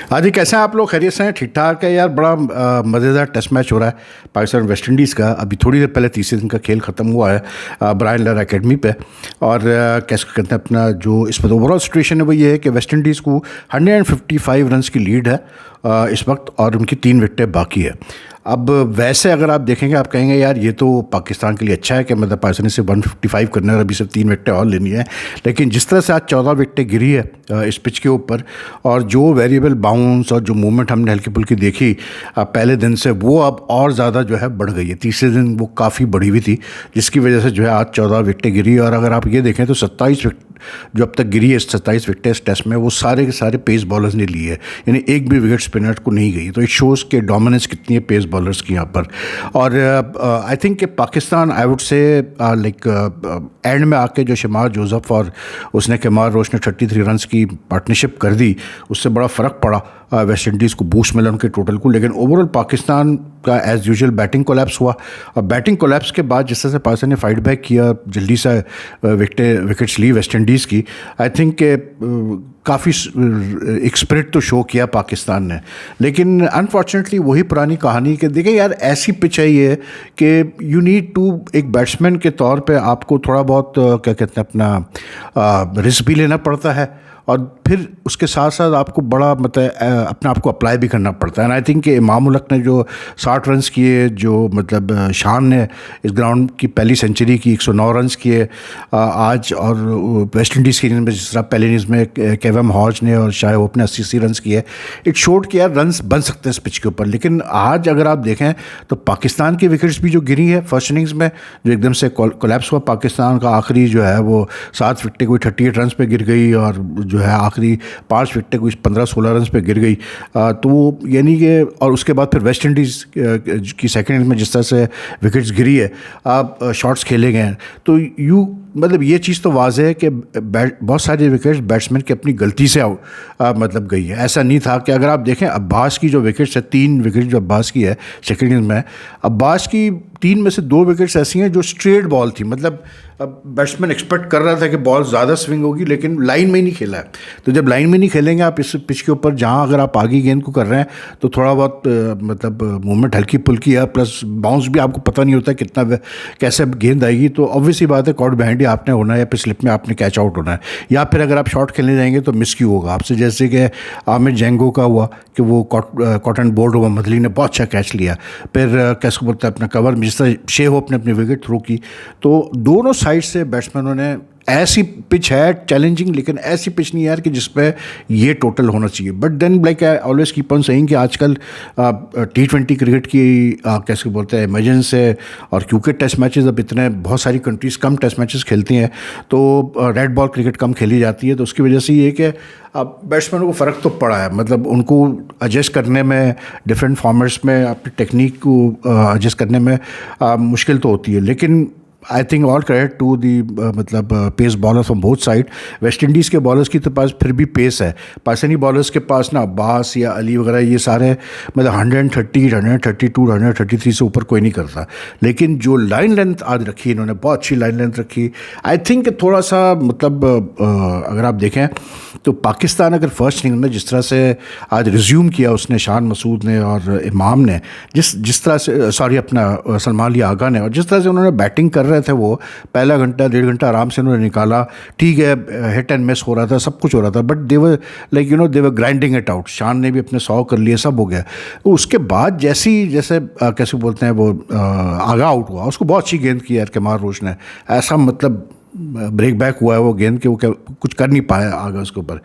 हाँ जी, कैसे हैं आप लोग? खैरियत से हैं? ठीक ठाक है यार। बड़ा मज़ेदार टेस्ट मैच हो रहा है पाकिस्तान वेस्ट इंडीज़ का। अभी थोड़ी देर पहले तीसरे दिन का खेल ख़त्म हुआ है ब्रायन लारा एकेडमी पे। और कैसे कहते हैं, अपना जो इसमें ओवरऑल सिचुएशन है वो ये है कि वेस्ट इंडीज़ को 155 रन्स की लीड है इस वक्त, और उनकी 3 विकेटें बाकी है। अब वैसे अगर आप देखेंगे, आप कहेंगे यार ये तो पाकिस्तान के लिए अच्छा है कि मतलब पाकिस्तान ने सिर्फ 155 करना है और अभी सिर्फ 3 विकेटें और लेनी है। लेकिन जिस तरह से आज 14 विकेटें गिरी है इस पिच के ऊपर, और जो वेरिएबल बाउंस और जो मूवमेंट हमने हल्की फुल्की देखी पहले दिन से, वो अब और ज़्यादा जो है बढ़ गई है। तीसरे दिन वो काफ़ी बढ़ी हुई थी, जिसकी वजह से जो है आज 14 विकेटें गिरी। और अगर आप ये देखें तो 27 विकेट जो अब तक गिरी है, 27 विकेटें इस टेस्ट में, वो सारे के सारे पेस बॉलर्स ने लिए है, यानी एक भी विकेट स्पिनर को नहीं गई। तो इट शोज़ के डोमिनेंस कितनी है पेस बॉलर्स की यहाँ पर। और आई थिंक कि Pakistan, I would say like and में आके जो शमार जोसेफ और उसने केमार रोच ने 33 रन्स की पार्टनरशिप कर दी, उससे बड़ा फ़र्क पड़ा वेस्ट इंडीज़ को, बूस्ट मिला उनके टोटल को। लेकिन ओवरऑल पाकिस्तान का एज़ यूजुअल बैटिंग कोलैप्स हुआ, और बैटिंग कोलैप्स के बाद जिस तरह से पाकिस्तान ने फाइट बैक किया, जल्दी से विकेट्स ली वेस्ट इंडीज़ की, आई थिंक काफ़ी एक स्पिरिट तो शो किया पाकिस्तान ने। लेकिन अनफॉर्चुनेटली वही पुरानी कहानी कि देखिए यार, ऐसी पिच है ये कि यू नीड टू, एक बैट्समैन के तौर पे आपको थोड़ा बहुत क्या कहते हैं, अपना रिस्क भी लेना पड़ता है, और फिर उसके साथ साथ आपको बड़ा मतलब अपने आप को अप्लाई भी करना पड़ता है। एंड आई थिंक कि इमाम उल हक ने जो 60 रन्स किए, जो मतलब शान ने इस ग्राउंड की पहली सेंचुरी की 109 रन्स किए आज, और वेस्ट इंडीज़ की इनिंग्स में जिस तरह पहले इनिंग्स में केवम हॉज ने और शाह होप ने 80 रन्स किए, इट शोड कि यार रन्स बन सकते हैं इस पिच के ऊपर। लेकिन आज अगर आप देखें तो पाकिस्तान की विकेट्स भी जो गिरी है फर्स्ट इनिंग्स में, जो एकदम से कोलैप्स हुआ पाकिस्तान का, आखिरी जो है वो 7 विकेटें कोई 38 रन्स पे गिर गई, और जो है आखिरी 5 विकेटें कुछ 15-16 रन्स पे गिर गई। तो यानी कि, और उसके बाद फिर वेस्ट इंडीज़ की सेकंड इनिंग्स में जिस तरह से विकेट्स गिरी है, आप शॉट्स खेले गए हैं, तो मतलब ये चीज़ तो वाज़ेह है कि बहुत सारी विकेट्स बैट्समैन की अपनी गलती से मतलब गई है। ऐसा नहीं था कि, अगर आप देखें अब्बास की जो विकेट्स है, 3 विकेट जो अब्बास की है सेकंड इनिंग्स में, अब्बास की 3 में से 2 विकेट्स ऐसी हैं जो स्ट्रेट बॉल थी, मतलब बैट्समैन एक्सपेक्ट कर रहा था कि बॉल ज़्यादा स्विंग होगी, लेकिन लाइन में ही नहीं खेला है। तो जब लाइन में नहीं खेलेंगे आप इस पिच के ऊपर, जहाँ अगर आप आगे गेंद को कर रहे हैं तो थोड़ा बहुत मतलब मूवमेंट हल्की फुल्की है, प्लस बाउंस भी आपको पता नहीं होता कितना कैसे गेंद आएगी। तो ऑब्वियसली बात है, कॉट बिहाइंड ही आपने होना है, या फिर स्लिप में आपने कैच आउट होना है, या फिर अगर आप शॉट खेलने जाएंगे तो मिस क्यों होगा आपसे, जैसे कि आमिर जैंगो का हुआ कि वो कॉटन बोर्ड हुआ, मदली ने बहुत अच्छा कैच लिया, फिर कैसे बोलते हैं अपना कवर में जिस तरह शे होप ने अपनी विकेट थ्रो की। तो दोनों साइड से बैट्समैनों ने, ऐसी पिच है चैलेंजिंग, लेकिन ऐसी पिच नहीं है यार कि जिस पे ये टोटल होना चाहिए। But then like I always keep on saying कि आजकल T20 क्रिकेट की कैसे बोलते हैं इमर्जेंस है, और क्योंकि टेस्ट मैचेस अब इतने, बहुत सारी कंट्रीज़ कम टेस्ट मैचेस खेलती हैं, तो रेड बॉल क्रिकेट कम खेली जाती है, तो उसकी वजह से ये कि अब बैट्समैनों को फ़र्क तो पड़ा है, मतलब उनको एडजस्ट करने में, डिफरेंट फॉर्मेट्स में अपनी टेक्निक को एडजस्ट करने में मुश्किल तो होती है। लेकिन I think all credit to the मतलब pace bowlers from both side. West Indies के बॉलर्स की तो पास फिर भी पेस है, पाकिस्तानी बॉलर्स के पास ना अब्बास या अली वगैरह ये सारे मतलब 130, 132, 133 से ऊपर कोई नहीं करता। लेकिन जो लाइन लेंथ आज रखी इन्होंने, बहुत अच्छी लाइन लेंथ रखी। आई थिंक थोड़ा सा मतलब अगर आप देखें तो पाकिस्तान अगर फर्स्ट इनिंग में जिस तरह से आज रिज्यूम किया उसने, शान मसूद ने और इमाम ने, जिस तरह से सॉरी अपना सलमान अली आगा ने, और जिस तरह से उन्होंने बैटिंग कर रहे थे, वो पहला घंटा 1.5 घंटा आराम से उन्होंने निकाला। ठीक है, हिट एंड मिस हो रहा था, सब कुछ हो रहा था, but they were like they were grinding it out. शान ने भी अपने 100 कर लिए, सब हो गया। उसके बाद जैसे कैसे बोलते हैं वो आगा आउट हुआ, उसको बहुत अच्छी गेंद की यार केमार रोच ने, ऐसा मतलब ब्रेक बैक हुआ है वो गेंद के, वो कुछ कर नहीं पाया आगा उसके ऊपर।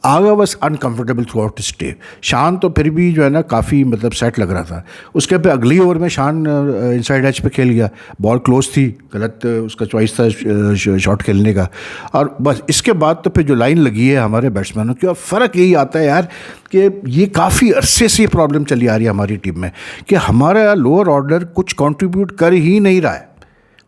आगा बस अनकम्फर्टेबल थ्रू आउट स्टे। शान तो फिर भी जो है ना काफ़ी मतलब सेट लग रहा था। उसके पे अगली ओवर में शान इनसाइड एज पे खेल गया, बॉल क्लोज थी, गलत उसका चॉइस था शॉट खेलने का, और बस इसके बाद तो फिर जो लाइन लगी है हमारे बैट्समैनों की, और फ़र्क यही आता है यार कि ये काफ़ी अरसे से प्रॉब्लम चली आ रही है हमारी टीम में कि हमारा लोअर ऑर्डर कुछ कंट्रीब्यूट कर ही नहीं रहा है।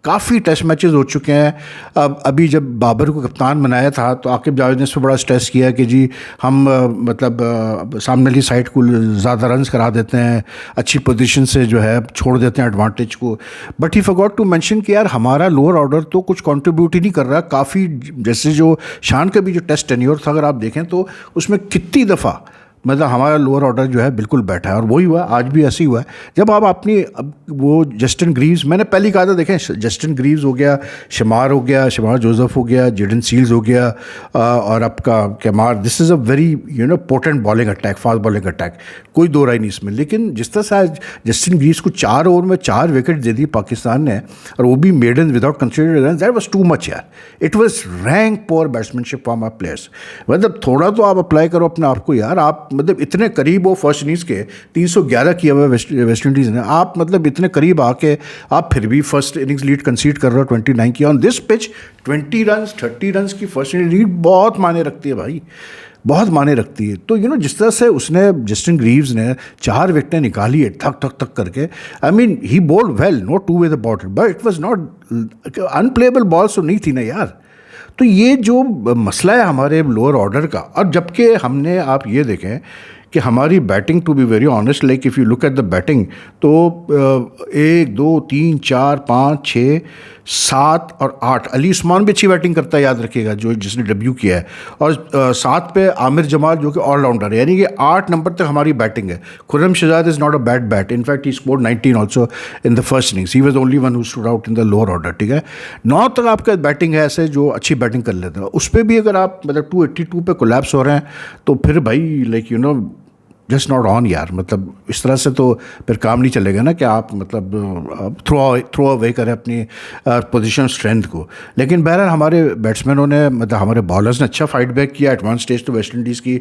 काफ़ी टेस्ट मैचेस हो चुके हैं। अब अभी जब बाबर को कप्तान बनाया था तो आकिब जावेद ने इस पर बड़ा स्ट्रेस किया कि जी हम मतलब सामने वाली साइड को ज़्यादा रन्स करा देते हैं, अच्छी पोजीशन से जो है छोड़ देते हैं एडवांटेज को। But he forgot to mention कि यार हमारा लोअर ऑर्डर तो कुछ कंट्रीब्यूट ही नहीं कर रहा। काफ़ी जैसे जो शान का भी जो टेस्ट टेन्योर था अगर आप देखें तो उसमें कितनी दफ़ा मतलब हमारा लोअर ऑर्डर जो है बिल्कुल बैठा है, और वही हुआ, आज भी ऐसे ही हुआ है। जब आप अपनी अब वो जस्टिन ग्रीव्स, मैंने पहले ही कहा था, देखें जस्टिन ग्रीव्स हो गया, शमार जोसेफ हो गया, जेडन सील्स हो गया, और आपका Kemar, this is a very potent bowling attack, fast bowling attack, कोई दो राय नहीं इसमें। लेकिन जिस तरह से आज जस्टिन ग्रीव्स को 4 ओवर में 4 विकेट दे दी पाकिस्तान ने, और वो भी maiden without considering run, that was too much यार। It was rank poor batsmanship from our players. मतलब थोड़ा तो आप अप्लाई करो अपने आप को यार। आप मतलब इतने करीब हो फर्स्ट इनिंग्स के, 311 किया हुआ वेस्ट इंडीज़ ने, आप मतलब इतने करीब आके आप फिर भी फर्स्ट इनिंग्स लीड कंसीड कर रहे हो 29 की on this pitch. 20 run 30 run की फर्स्ट इनिंग लीड बहुत मायने रखती है भाई, बहुत मायने रखती है। तो जिस तरह से उसने जस्टिन ग्रीव्स ने 4 विकेटें निकाली है थक थक थक करके, I mean he bowled well, no two way about it, but it was not unplayable balls तो नहीं थी ना यार। तो ये जो मसला है हमारे लोअर ऑर्डर का, और जबकि हमने, आप ये देखें कि हमारी batting, to be very honest, like if you look at the batting, तो 1 2 3 4 5 6 7 और 8, अली उस्मान भी अच्छी बैटिंग करता है, याद रखिएगा, जो जिसने डेब्यू किया है, और 7 पे आमिर जमाल जो कि ऑलराउंडर है, यानी कि 8 नंबर तक हमारी बैटिंग है। Khurram Shahzad is not a bad bat, in fact he scored 19 also in the first innings, he was only one who stood out in the lower order, ठीक है। 9 तक आपका बैटिंग है ऐसे जो अच्छी बैटिंग कर लेते हैं, उस पर भी अगर आप मतलब 282 पे कोलैप्स हो रहे हैं, तो फिर भाई लाइक जस्ट नॉट ऑन यार। मतलब इस तरह से तो फिर काम नहीं चलेगा ना, कि आप मतलब थ्रो अवे करें अपनी पोजीशन स्ट्रेंथ को। लेकिन बहरहाल हमारे बैट्समैनों ने, मतलब हमारे बॉलर्स ने अच्छा फाइट बैक किया। एडवांस स्टेज तो वेस्ट इंडीज़ की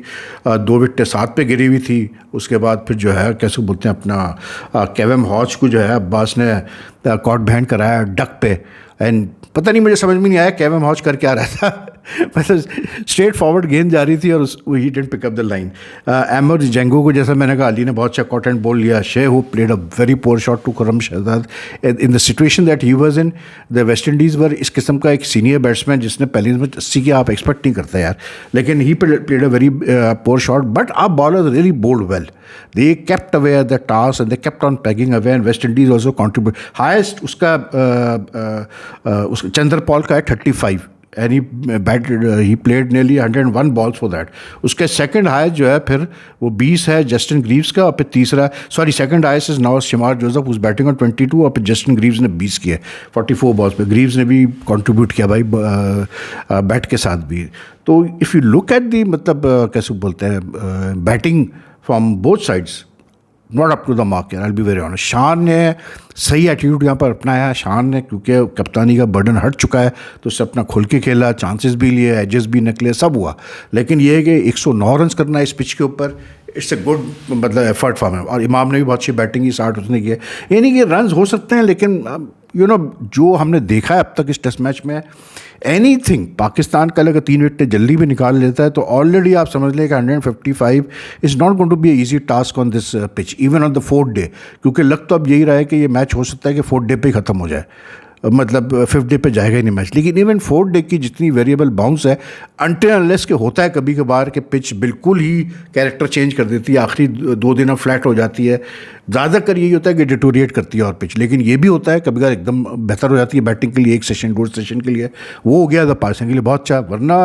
2 विकेटें 7 पे गिरी हुई थी। उसके बाद फिर जो है कैसे बोलते हैं अपना केविन हॉच को जो है अब्बास ने कॉट बैंड कराया डक पे, एंड पता नहीं, मुझे समझ में नहीं आया केविन हॉच कर क्या रहा था। मतलब स्ट्रेट फॉरवर्ड गेंद जा रही थी और he didn't pick up the line. Amir Jangoo को, जैसा मैंने कहा, अली ने बहुत अच्छा कॉट एंड बॉल लिया। Shai Hope played a very poor shot to Khurram Shahzad in the situation that he was in. The West Indies were इस किस्म का एक सीनियर बैट्समैन जिसने पहले में 80 के आप एक्सपेक्ट नहीं करते यार, लेकिन he played a very poor shot, but our bowlers really bowled well. They kept away at the toss and they kept on pegging away, and West Indies also contribute. Highest उसका चंद्र Paul का है 35, and he played nearly 101 balls for that. उसके second highest जो है फिर वो 20 है Justin Greaves का, और फिर तीसरा, sorry, second highest is now शमार Joseph उस बैटिंग ऑन 22, और फिर जस्टिन ग्रीव्स ने 20 किए 44 बॉल्स पे। ग्रीव्स ने भी कंट्रीब्यूट किया भाई बैट के साथ भी। तो if you look at the, मतलब कैसे बोलते हैं, batting from both sides, not up to the mark यार, आई बी वेरी ऑनेस्ट। शान ने सही एटीट्यूड यहाँ पर अपनाया। शान ने, क्योंकि कप्तानी का बर्डन हट चुका है, तो उससे अपना खुल के खेला, चांसेस भी लिए, एजेस भी निकले, सब हुआ। लेकिन ये है कि 109 रन करना है इस पिच के ऊपर, इट्स ए गुड मतलब एफर्ट फॉर हिम। और इमाम ने भी बहुत अच्छी बैटिंग की, 60 उसने किए। ये नहीं कि रन हो सकते हैं, लेकिन जो हमने देखा है अब तक इस टेस्ट मैच में, एनीथिंग पाकिस्तान का अगर 3 विकेटें जल्दी भी निकाल लेता है, तो ऑलरेडी आप समझ लें कि 155 is not going to be easy task on this pitch, even on the 4th day. क्योंकि लग तो अब यही रहा है कि ये मैच हो सकता है कि 4th डे पे ही ख़त्म हो जाए, मतलब 5th डे पे जाएगा ही नहीं मैच। लेकिन इवन 4th डे की जितनी वेरिएबल बाउंस है, अनटिल अनलेस के होता है कभी कभार कि पिच बिल्कुल ही कैरेक्टर चेंज कर देती है, आखिरी 2 दिन फ्लैट हो जाती है। ज़्यादातर यही होता है कि डिटोरिएट करती है और पिच, लेकिन ये भी होता है कभी कभार एकदम बेहतर हो जाती है बैटिंग के लिए, 1 सेशन 2 सेशन के लिए। वो हो गया तो पासिंग के लिए बहुत अच्छा, वरना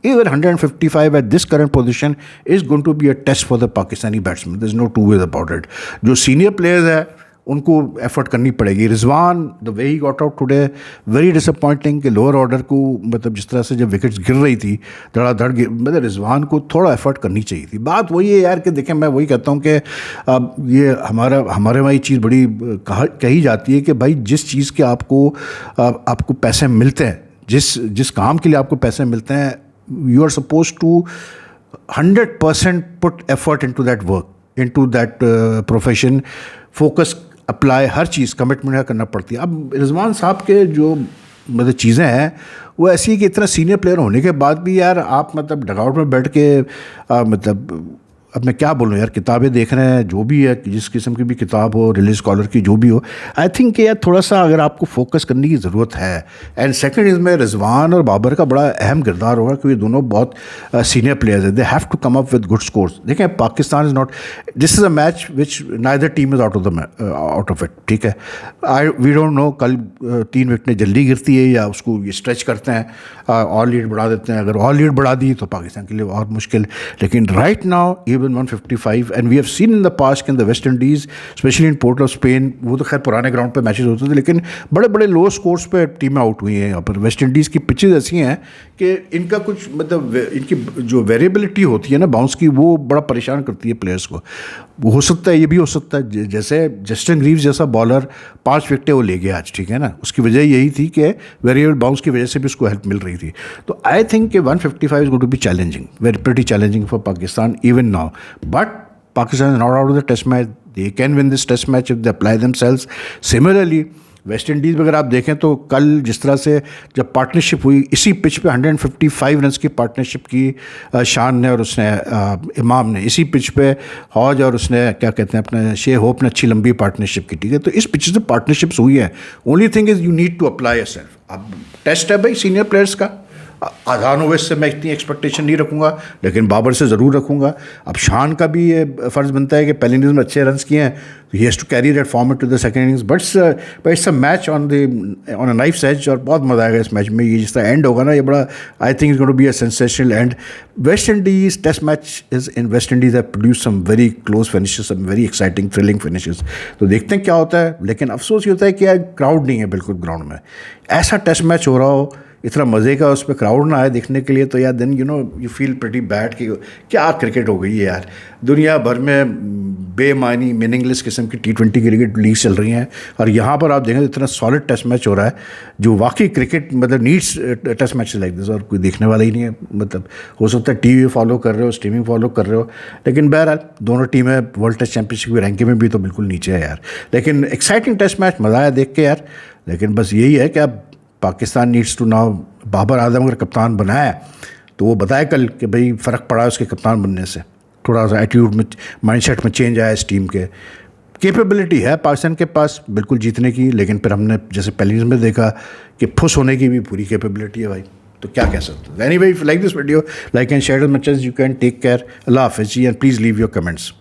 even 155 at this current position is going to be a test for the Pakistani batsman, there is no two ways about it. जो सीनियर प्लेयर्स है उनको एफर्ट करनी पड़ेगी। Rizwan, the way he got out today, very disappointing कि lower order को, मतलब जिस तरह से जब विकेट्स गिर रही थी धड़ाधड़ गिर, मतलब रिजवान को थोड़ा एफर्ट करनी चाहिए थी। बात वही है यार कि देखें, मैं वही कहता हूँ कि अब ये हमारे वहाँ ये चीज़ बड़ी कही जाती है कि भाई जिस चीज़ के आपको पैसे मिलते हैं, जिस काम के लिए आपको पैसे मिलते हैं, you are suppose to 100% put effort into that work, into that profession, focus apply, हर चीज़ कमिटमेंट करना पड़ती है। अब रिजवान साहब के जो मतलब चीज़ें हैं वो ऐसी है कि इतना सीनियर प्लेयर होने के बाद भी यार आप मतलब डगआउट में बैठ के मतलब अब मैं क्या बोलूँ यार, किताबें देख रहे हैं, जो भी है, जिस किस्म की भी किताब हो, रिलीज स्कॉलर की जो भी हो, आई थिंक यार थोड़ा सा अगर आपको फोकस करने की ज़रूरत है। एंड सेकंड इसमें रिजवान और बाबर का बड़ा अहम किरदार होगा, क्योंकि दोनों बहुत सीनियर प्लेयर्स हैं। They have to come up with good scores. देखें, Pakistan is not, this is a match which neither team is out of it, ठीक है। वी डोंट नो कल 3 विकेटें जल्दी गिरती है या उसको ये स्ट्रेच करते हैं, और लीड बढ़ा देते हैं। अगर और लीड बढ़ा दी तो पाकिस्तान के लिए और मुश्किल। लेकिन right now with 155 and we have seen in the past in the West Indies specially in Port of Spain, वो तो खैर पुराने ग्राउंड पे मैचेस होते थे, लेकिन बड़े बड़े लो स्कोर्स पे टीमें आउट हुई हैं यहाँ पर। वेस्ट इंडीज़ की पिचेज ऐसी हैं कि इनका कुछ मतलब इनकी जो वेरिएबिलिटी होती है ना बाउंस की, वो बड़ा परेशान करती है प्लेयर्स को। वो हो सकता है, ये भी हो सकता है जैसे जस्टिन ग्रीव्स जैसा बॉलर 5 विकेटें वो ले गया आज, ठीक है ना, उसकी वजह यही थी कि वेरिएबल बाउंस की वजह से भी उसको हेल्प मिल रही थी। तो आई थिंक कि 155 is going to be challenging, very pretty challenging for Pakistan even now, but Pakistan is not out of the test match. They can win this test match if they apply themselves. Similarly, West Indies में अगर आप देखें तो कल जिस तरह से जब पार्टनरशिप हुई इसी पिच पे 155 रन्स की पार्टनरशिप की शान ने और उसने इमाम ने, इसी पिच पे हौज और उसने क्या कहते हैं अपने शे होप ने अच्छी लंबी पार्टनरशिप की, ठीक है। तो इस पिच से पार्टनरशिप्स हुई है। Only thing is you need to apply yourself. अब टेस्ट है भाई सीनियर प्लेयर्स का, आधान ओवैस से मैं इतनी एक्सपेक्टेशन नहीं रखूँगा, लेकिन बाबर से ज़रूर रखूँगा। अब शान का भी ये फ़र्ज़ बनता है कि पहले इनिंग्स में अच्छे रन्स किए हैं, तो he has to carry that format to the second innings. But it's a match on a knife edge, और बहुत मज़ा आएगा इस मैच में। ये जिस तरह एंड होगा ना, ये बड़ा I think is going to be a sensational end. West Indies test match is in West Indies have produce some very close finishes, some very exciting thrilling finishes. तो देखते हैं क्या होता है, लेकिन अफसोस ये होता है कि यार क्राउड नहीं है बिल्कुल ग्राउंड में। ऐसा टेस्ट मैच हो रहा हो, इतना मज़े का, उस पर क्राउड ना आए देखने के लिए, तो यार then you know you feel pretty bad कि क्या क्रिकेट हो गई है यार। दुनिया भर में बेमानी मीनिंगलेस किस्म की T20 क्रिकेट लीग चल रही हैं, और यहाँ पर आप देखें तो इतना सॉलिड टेस्ट मैच हो रहा है जो वाकई क्रिकेट मतलब needs test match like this, और कोई देखने वाला ही नहीं है। मतलब हो सकता है टीवी फॉलो कर रहे हो, स्ट्रीमिंग फॉलो कर रहे हो, लेकिन बहरहाल दोनों टीमें वर्ल्ड टेस्ट चैंपियनशिप की रैंकिंग में भी तो बिल्कुल नीचे है यार। लेकिन एक्साइटिंग टेस्ट मैच, मज़ा आया देख के यार। लेकिन बस यही है कि अब Pakistan needs to now, Babar Azam अगर कप्तान बनाया तो वो बताए कल कि भाई फ़र्क पड़ा उसके कप्तान बनने से, थोड़ा सा एटीट्यूड में माइंडसेट में चेंज आया इस टीम के। कैपेबिलिटी है पाकिस्तान के पास बिल्कुल जीतने की, लेकिन फिर हमने जैसे पहले में देखा कि फुस होने की भी पूरी कैपेबिलिटी है भाई। तो क्या कह सकते हैं। Anyway, if you like this video, like and share as much as you can. Take care, अल्लाह हाफिज़ ji, and please leave your comments.